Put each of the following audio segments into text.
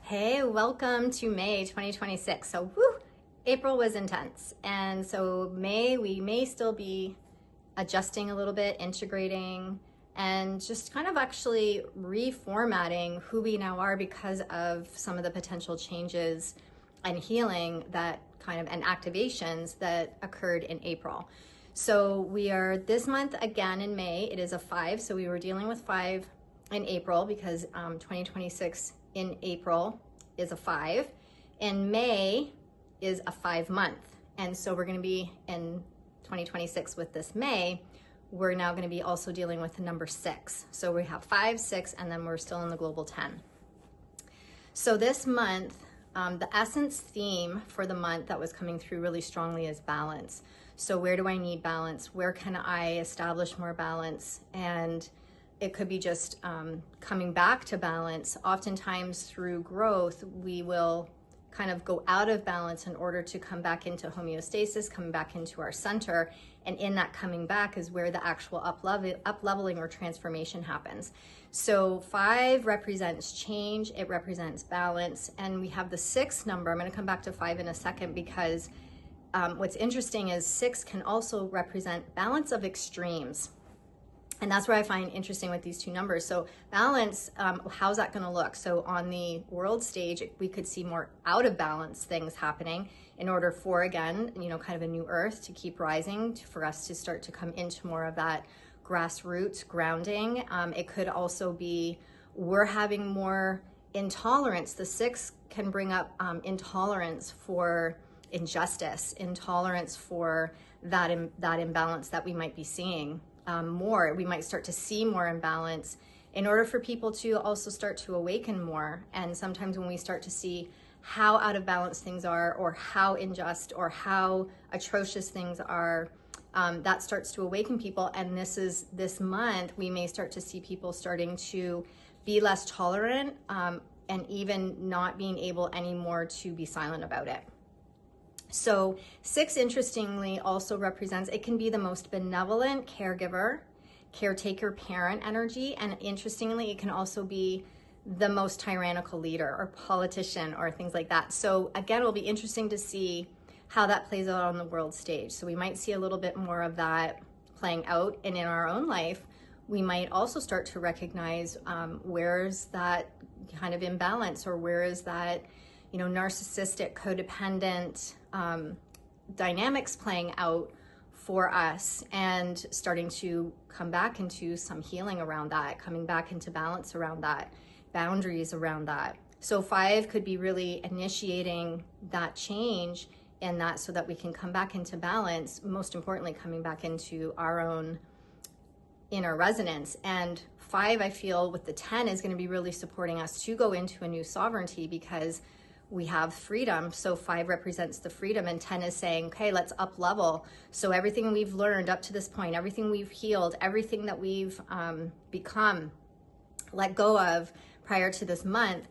Hey, welcome to May 2026. So, whew, April was intense. And so May, we may still be adjusting a little bit, integrating, and just kind of actually reformatting who we now are because of some of the potential changes and healing that and activations that occurred in April. So we are this month again in May. It is a 5. So we were dealing with 5 in April because 2026 in April is a 5. In May is a 5 month. And so we're going to be in 2026 with this May. We're now going to be also dealing with the number 6. So we have 5, 6, and then we're still in the global 10. So this month, the essence theme for the month that was coming through really strongly is balance. So where do I need balance? Where can I establish more balance? And it could be just coming back to balance. Oftentimes through growth, we will kind of go out of balance in order to come back into homeostasis, come back into our center. And in that coming back is where the actual up-leveling or transformation happens. So 5 represents change, it represents balance. And we have the 6 number. I'm gonna come back to 5 in a second because what's interesting is 6 can also represent balance of extremes. And that's where I find interesting with these two numbers. So balance, how's that gonna look? So on the world stage, we could see more out of balance things happening in order for, again, kind of a new earth to keep rising, for us to start to come into more of that grassroots grounding. It could also be we're having more intolerance. The 6 can bring up intolerance for injustice, intolerance for that imbalance that we might be seeing. We might start to see more imbalance in order for people to also start to awaken more. And sometimes when we start to see how out of balance things are, or how unjust or how atrocious things are, that starts to awaken people. And this month, we may start to see people starting to be less tolerant and even not being able anymore to be silent about it. So 6, interestingly, also represents, it can be the most benevolent caregiver, caretaker, parent energy. And interestingly, it can also be the most tyrannical leader or politician or things like that. So again, it'll be interesting to see how that plays out on the world stage. So we might see a little bit more of that playing out. And in our own life, we might also start to recognize where's that kind of imbalance, or where is that narcissistic, codependent dynamics playing out for us, and starting to come back into some healing around that, coming back into balance around that, boundaries around that. So 5 could be really initiating that change in that, so that we can come back into balance, most importantly, coming back into our own inner resonance. And 5, I feel with the 10 is going to be really supporting us to go into a new sovereignty, because we have freedom. So 5 represents the freedom, and 10 is saying, okay, let's up level. So everything we've learned up to this point, everything we've healed, everything that we've become, let go of prior to this month,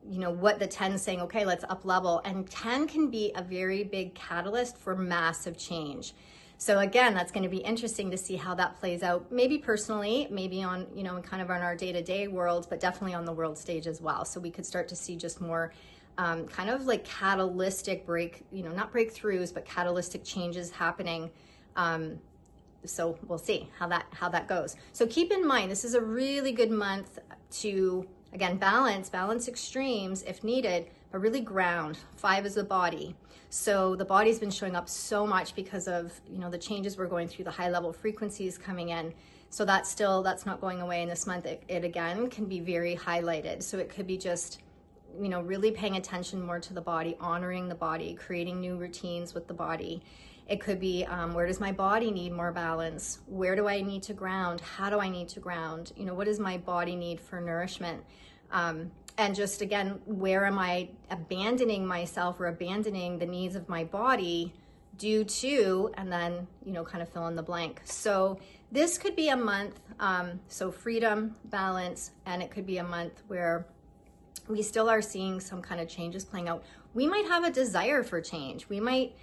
what the 10 is saying, okay, let's up level. And 10 can be a very big catalyst for massive change. So again, that's going to be interesting to see how that plays out, maybe personally, maybe on, kind of on our day-to-day world, but definitely on the world stage as well. So we could start to see just more kind of like catalytic not breakthroughs, but catalytic changes happening. So we'll see how that goes. So keep in mind, this is a really good month to, again, balance extremes if needed, but really ground. 5 is the body. So the body's been showing up so much because of, the changes we're going through, the high level frequencies coming in. So that's not going away in this month. It again can be very highlighted. So it could be just, really paying attention more to the body, honoring the body, creating new routines with the body. It could be, where does my body need more balance? Where do I need to ground? How do I need to ground? What does my body need for nourishment? And just, again, where am I abandoning myself or abandoning the needs of my body due to, and then, kind of fill in the blank. So this could be a month, so freedom, balance, and it could be a month where we still are seeing some kind of changes playing out. We might have a desire for change. We might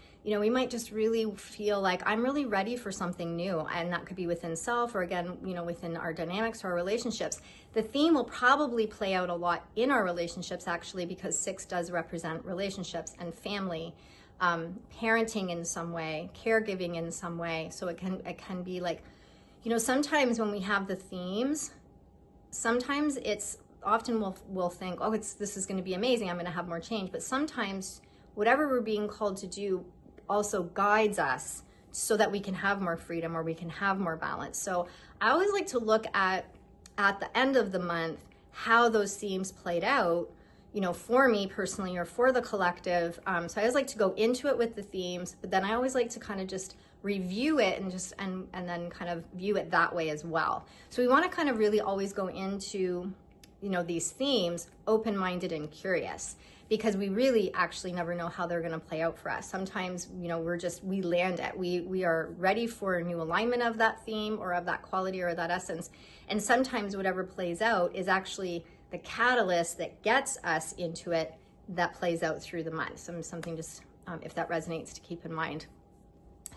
just really feel like I'm really ready for something new. And that could be within self, or again, within our dynamics or our relationships. The theme will probably play out a lot in our relationships, actually, because 6 does represent relationships and family, parenting in some way, caregiving in some way. So it can be like, sometimes when we have the themes, sometimes it's often we'll think, oh, this is going to be amazing, I'm going to have more change. But sometimes whatever we're being called to do also guides us so that we can have more freedom, or we can have more balance. So I always like to look at the end of the month how those themes played out, for me personally or for the collective. So I always like to go into it with the themes, but then I always like to kind of just review it and then kind of view it that way as well. So we want to kind of really always go into these themes open-minded and curious, because we really actually never know how they're going to play out for us. Sometimes, we land it. We are ready for a new alignment of that theme or of that quality or that essence. And sometimes whatever plays out is actually the catalyst that gets us into it, that plays out through the month. Something just, if that resonates, to keep in mind.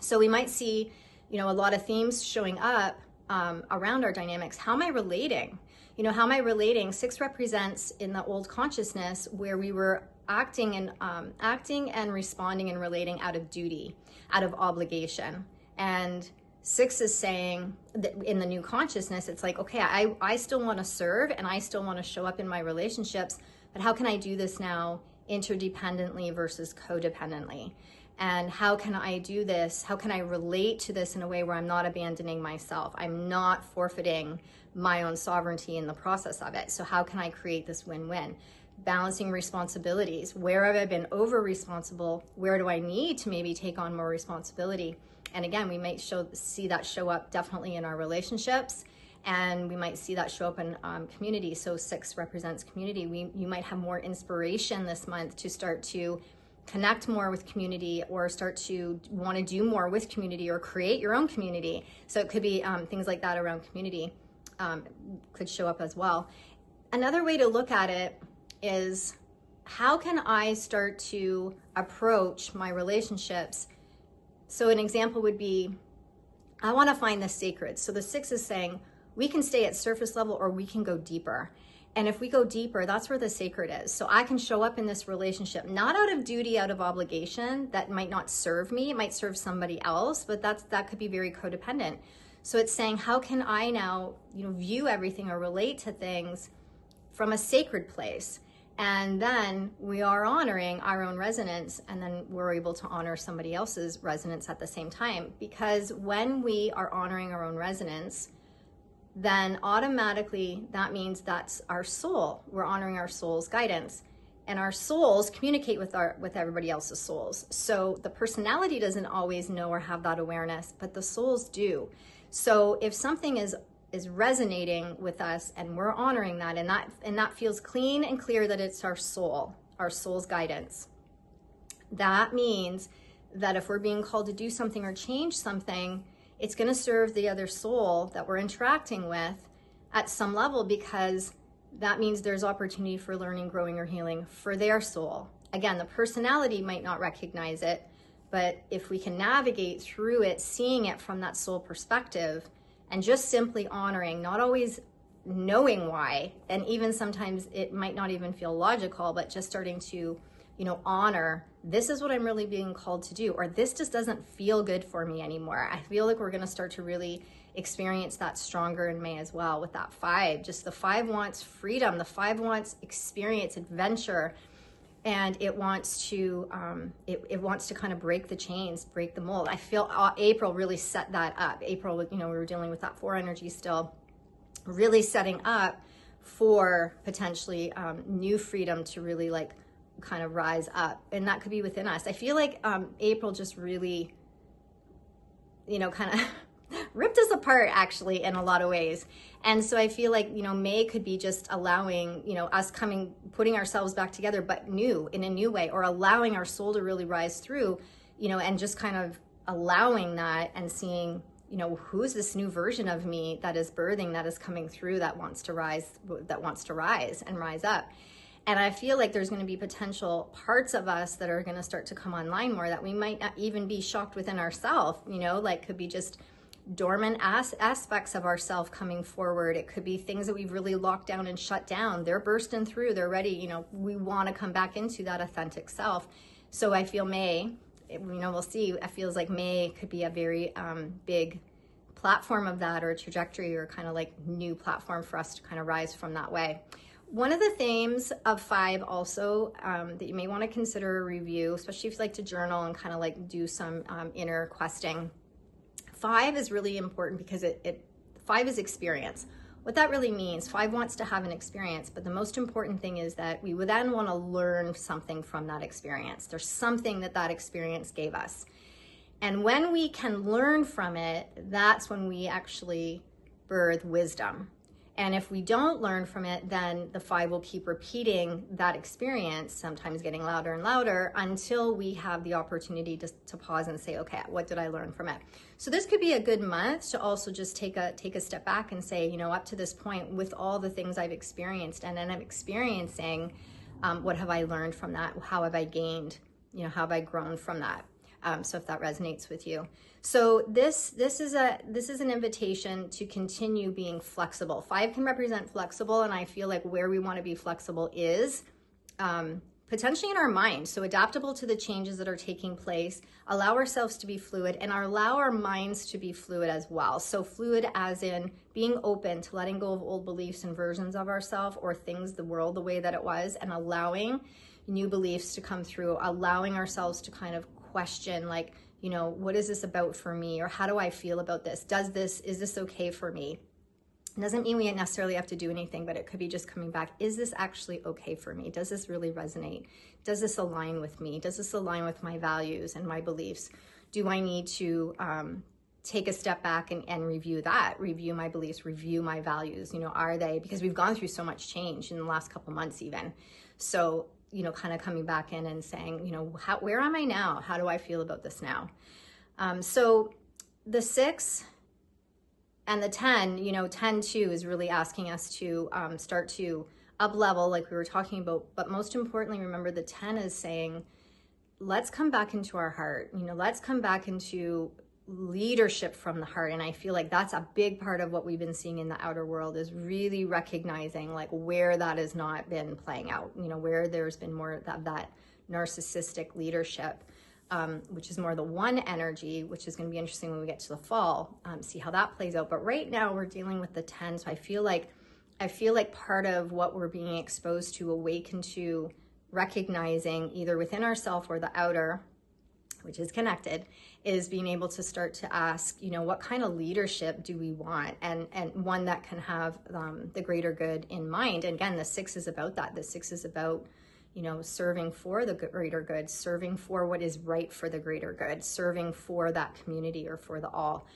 So we might see, a lot of themes showing up around our dynamics. How am I relating? How am I relating? 6 represents in the old consciousness where we were acting and responding and relating out of duty, out of obligation. And 6 is saying that in the new consciousness, it's like, okay, I still want to serve and I still want to show up in my relationships, but how can I do this now interdependently versus codependently? And how can I do this? How can I relate to this in a way where I'm not abandoning myself? I'm not forfeiting my own sovereignty in the process of it. So how can I create this win-win? Balancing responsibilities. Where have I been over responsible? Where do I need to maybe take on more responsibility? And again, we might see that show up definitely in our relationships, and we might see that show up in community. So 6 represents community. You might have more inspiration this month to start to connect more with community, or start to want to do more with community, or create your own community. So it could be things like that around community could show up as well. Another way to look at it is, how can I start to approach my relationships? So an example would be, I want to find the sacred. So the 6 is saying we can stay at surface level or we can go deeper. And if we go deeper, that's where the sacred is. So I can show up in this relationship, not out of duty, out of obligation. That might not serve me. It might serve somebody else, but that could be very codependent. So it's saying, how can I now, view everything or relate to things from a sacred place? And then we are honoring our own resonance, and then we're able to honor somebody else's resonance at the same time. Because when we are honoring our own resonance, then automatically that means that's our soul. We're honoring our soul's guidance, and our souls communicate with everybody else's souls. So the personality doesn't always know or have that awareness, but the souls do. So if something is resonating with us and we're honoring that, and that feels clean and clear that it's our soul's guidance, that means that if we're being called to do something or change something, it's going to serve the other soul that we're interacting with at some level, because that means there's opportunity for learning, growing, or healing for their soul. Again, the personality might not recognize it, but if we can navigate through it, seeing it from that soul perspective, and just simply honoring, not always knowing why, and even sometimes it might not even feel logical, but just starting to honor, this is what I'm really being called to do, or this just doesn't feel good for me anymore. I feel like we're going to start to really experience that stronger in May as well with that 5. Just the 5 wants freedom. The 5 wants experience, adventure, and it wants to it wants to kind of break the chains, break the mold. I feel April really set that up. April, we were dealing with that 4 energy still, really setting up for potentially new freedom to really kind of rise up, and that could be within us. I feel like April just really, kind of ripped us apart actually in a lot of ways. And so I feel like, May could be just allowing, us putting ourselves back together, but in a new way, or allowing our soul to really rise through, and just kind of allowing that and seeing, who's this new version of me that is birthing, that is coming through, that wants to rise and rise up. And I feel like there's going to be potential parts of us that are going to start to come online more that we might not even be shocked within ourselves, you know, like could be just dormant aspects of ourself coming forward. It could be things that we've really locked down and shut down. They're bursting through, they're ready, you know, we want to come back into that authentic self. So I feel May, you know, we'll see, it feels like May could be a very big platform of that, or a trajectory, or kind of like new platform for us to kind of rise from that way. One of the themes of 5 also that you may want to consider a review, especially if you like to journal and kind of like do some inner questing. 5 is really important because 5 is experience. What that really means, 5 wants to have an experience, but the most important thing is that we would then want to learn something from that experience. There's something that experience gave us. And when we can learn from it, that's when we actually birth wisdom. And if we don't learn from it, then the 5 will keep repeating that experience, sometimes getting louder and louder, until we have the opportunity to pause and say, okay, what did I learn from it? So this could be a good month to also just take a step back and say, you know, up to this point, with all the things I've experienced and then I'm experiencing, what have I learned from that? How have I gained? You know, how have I grown from that? So if that resonates with you. So this is an invitation to continue being flexible. 5 can represent flexible, and I feel like where we want to be flexible is potentially in our mind. So adaptable to the changes that are taking place, allow ourselves to be fluid, and allow our minds to be fluid as well. So fluid as in being open to letting go of old beliefs and versions of ourselves or things, the world the way that it was, and allowing new beliefs to come through, allowing ourselves to kind of question, like, you know, what is this about for me? Or how do I feel about this? Is this okay for me? It doesn't mean we necessarily have to do anything, but it could be just coming back. Is this actually okay for me? Does this really resonate? Does this align with me? Does this align with my values and my beliefs? Do I need to take a step back and review that, review my beliefs, review my values? You know, are they, because we've gone through so much change in the last couple months even. So, you know, kind of coming back in and saying, you know, where am I now? How do I feel about this now? So the 6 and the 10, you know, 10 too is really asking us to start to up level, like we were talking about. But most importantly, remember the 10 is saying, let's come back into our heart. You know, let's come back into leadership from the heart. And I feel like that's a big part of what we've been seeing in the outer world, is really recognizing like where that has not been playing out, you know, where there's been more of that narcissistic leadership, which is more the 1 energy, which is going to be interesting when we get to the fall, see how that plays out. But right now we're dealing with the 10. So I feel like part of what we're being exposed to, awaken to, recognizing either within ourselves or the outer, which is connected, is being able to start to ask, you know, what kind of leadership do we want? And one that can have the greater good in mind. And again, the 6 is about that. The 6 is about, you know, serving for the greater good, serving for what is right for the greater good, serving for that community or for the all.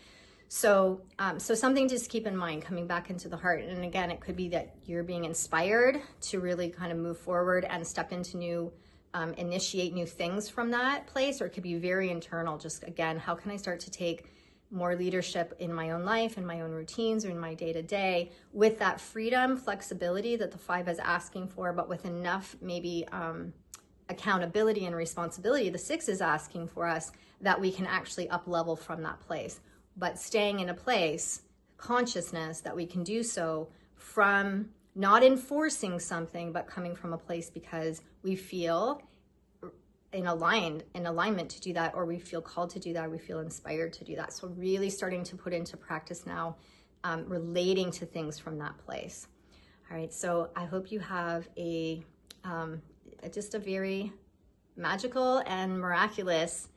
So, so something to just keep in mind, coming back into the heart. And again, it could be that you're being inspired to really kind of move forward and step into new, initiate new things from that place, or it could be very internal. Just again, how can I start to take more leadership in my own life, in my own routines, or in my day-to-day, with that freedom, flexibility that the 5 is asking for, but with enough maybe accountability and responsibility the 6 is asking for us, that we can actually up level from that place. But staying in a place, consciousness, that we can do so from not enforcing something, but coming from a place because we feel in alignment to do that, or we feel called to do that, or we feel inspired to do that. So really starting to put into practice now, relating to things from that place. All right, so I hope you have just a very magical and miraculous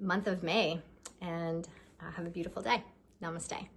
month of May, and have a beautiful day. Namaste.